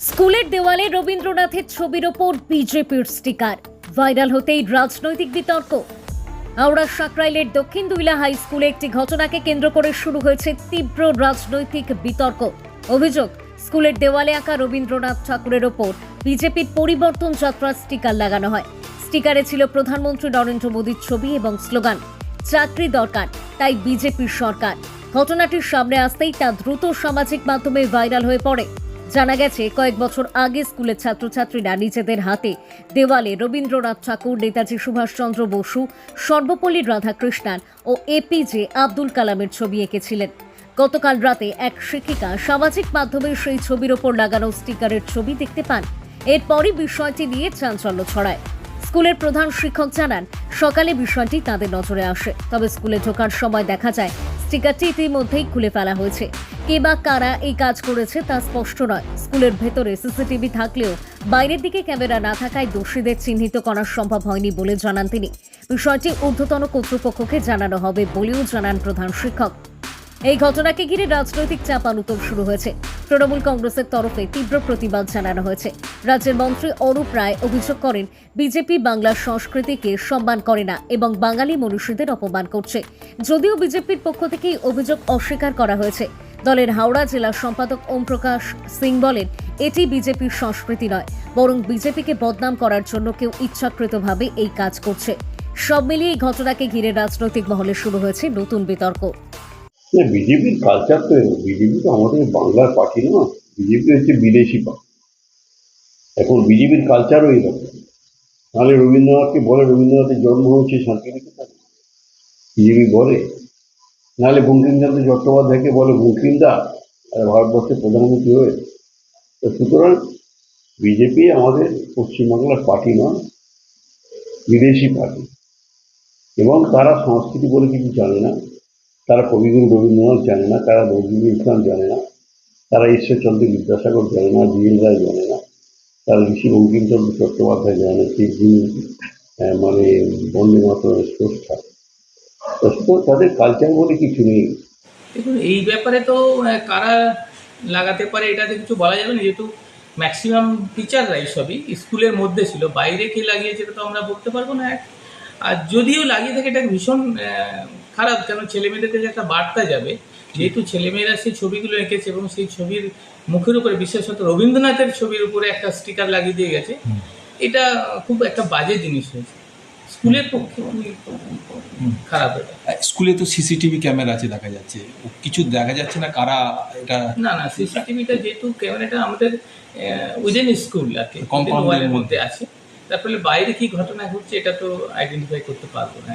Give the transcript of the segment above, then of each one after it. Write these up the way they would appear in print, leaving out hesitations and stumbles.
স্কুলের দেওয়ালে রবীন্দ্রনাথের ছবির ওপর বিজেপির স্টিকার, ভাইরাল হতেই রাজনৈতিক বিতর্ক। হাওড়ার সাকরাইলের দক্ষিণ দুইলা হাই স্কুলে একটি ঘটনাকে কেন্দ্র করে শুরু হয়েছে তীব্র রাজনৈতিক বিতর্ক। অভিযোগ, স্কুলের দেওয়ালে আঁকা রবীন্দ্রনাথ ঠাকুরের ওপর বিজেপির পরিবর্তন যাত্রার স্টিকার লাগানো হয়। স্টিকারে ছিল প্রধানমন্ত্রী নরেন্দ্র মোদীর ছবি এবং স্লোগান, চাকরি দরকার তাই বিজেপির সরকার। ঘটনাটির সামনে আসতেই তা দ্রুত সামাজিক মাধ্যমে ভাইরাল হয়ে পড়ে। জানা গেছে, কয়েক বছর আগে স্কুলের ছাত্রছাত্রীরা নিজেদের হাতে দেওয়ালে রবীন্দ্রনাথ ঠাকুর, নেতাজি সুভাষচন্দ্র বসু, সর্বপল্লী রাধাকৃষ্ণন ও এপিজে আব্দুল কালামের ছবি এঁকেছিলেন। গতকাল রাতে এক শিক্ষিকা সামাজিক মাধ্যমে সেই ছবির ওপর লাগানো স্টিকারের ছবি দেখতে পান। এরপরই বিষয়টি নিয়ে চাঞ্চল্য ছড়ায়। স্কুলের প্রধান শিক্ষক জানান, সকালে বিষয়টি তাদের নজরে আসে, তবে স্কুলে ঢোকার সময় দেখা যায় স্টিকারটি ইতিমধ্যেই খুলে ফেলা হয়েছে। কে বা কারা এই কাজ করেছে তা স্পষ্ট নয়। স্কুলের ভেতরে সিসিটিভি থাকলেও বাইরের দিকে ক্যামেরা না থাকায় দোষীদের চিহ্নিত করা সম্ভব হয়নি বলে জানান তিনি। বিষয়টি ঊর্ধ্বতন কর্তৃপক্ষকে জানানো হবে বলেও জানান প্রধান শিক্ষক। এই ঘটনাকে ঘিরে রাজনৈতিক চাপানুতোর শুরু হয়েছে। তৃণমূল কংগ্রেসের তরফে তীব্র প্রতিবাদ জানানো হয়েছে। রাজ্যের মন্ত্রী অরূপ রায় অভিযোগ করেন, বিজেপি বাংলার সংস্কৃতিকে সম্মান করে না এবং বাঙালি মনীষীদের অপমান করছে। যদিও বিজেপির পক্ষ থেকে অভিযোগ অস্বীকার করা হয়েছে। দলের হাওড়া জেলা সম্পাদক ওম প্রকাশ সিং বলেন, এটি বিজেপির সংস্কৃতি নয়, বরং বিজেপিকে বদনাম করার জন্য কেউ ইচ্ছাকৃতভাবে এই কাজ করছে। সব মিলিয়ে এই ঘটনাকে ঘিরে রাজনৈতিক মহলে শুরু হয়েছে নতুন বিতর্ক। বিজেপির কালচার তো, বিজেপি তো আমাদের বাংলার পার্টি না, বিজেপি হচ্ছে বিদেশি পার্টি। এখন বিজেপির কালচারও এইরকম। তাহলে রবীন্দ্রনাথকে বলে রবীন্দ্রনাথের জন্ম হয়েছে শান্তিনিকেতনে, বিজেপি বলে। নাহলে বঙ্কিমচন্দ্র চট্টোপাধ্যায়কে বলে বঙ্কিমদা, ভারতবর্ষের প্রধানমন্ত্রী হয়ে। তো সুতরাং বিজেপি আমাদের পশ্চিমবাংলার পার্টি নয়, বিদেশি পার্টি। এবং তারা সংস্কৃতি বলে কিছু জানে না। তারা কবিগুরু রবীন্দ্রনাথ জানে না, তারা নজরুল ইসলাম জানে না, তারা ঈশ্বরচন্দ্র বিদ্যাসাগর জানে না, ডিএন রায় জানে না, তারা ঋষি বঙ্কিমচন্দ্র চট্টোপাধ্যায় জানে না, যিনি মানে বন্দে মাতরমের স্রষ্টা। তাদের কালচার বলে কিছু নেই। দেখুন, এই ব্যাপারে তো কারা লাগাতে পারে এটাতে কিছু বলা যাবে না, যেহেতু ম্যাক্সিমাম টিচাররা সবই স্কুলের মধ্যে ছিল। বাইরে কে লাগিয়েছে এটা তো আমরা বলতে পারবো না। আর যদিও লাগিয়ে থাকে, এটা ভীষণ খারাপ, কেন ছেলেমেয়েদের কাছে একটা বার্তা যাবে, যেহেতু ছেলেমেয়েরা সেই ছবিগুলো এঁকেছে এবং সেই ছবির মুখের উপরে, বিশেষত রবীন্দ্রনাথের ছবির উপরে একটা স্টিকার লাগিয়ে দিয়ে গেছে। এটা খুব একটা বাজে জিনিস হয়েছে, স্কুলের পক্ষে খারাপ। এটা স্কুলে তো সিসিটিভি ক্যামেরা আছে, দেখা যাচ্ছে কিছু দেখা যাচ্ছে না কারা এটা। না, সিসিটিভিটা যেহেতু ক্যামেরাটা আমাদের উইদিন স্কুল আর কি, কম্পাউন্ডের মধ্যে আছে, তারপরে বাইরে কি ঘটনা ঘটছে এটা তো আইডেন্টিফাই করতে পারবো না।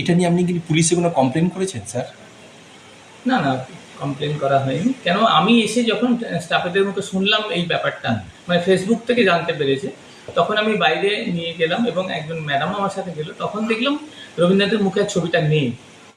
এটা নিয়ে আপনি কি পুলিশে কোনো কমপ্লেন করেছেন স্যার? না, কমপ্লেন করা হয়নি। কেন, আমি এসে যখন স্টাফেদের মুখে শুনলাম এই ব্যাপারটা, মানে ফেসবুক থেকে জানতে পেরেছে, তখন আমি বাইরে নিয়ে গেলাম এবং একজন ম্যাডাম আমার সাথে গেল। তখন দেখলাম রবীন্দ্রনাথের মুখের ছবিটা নেই।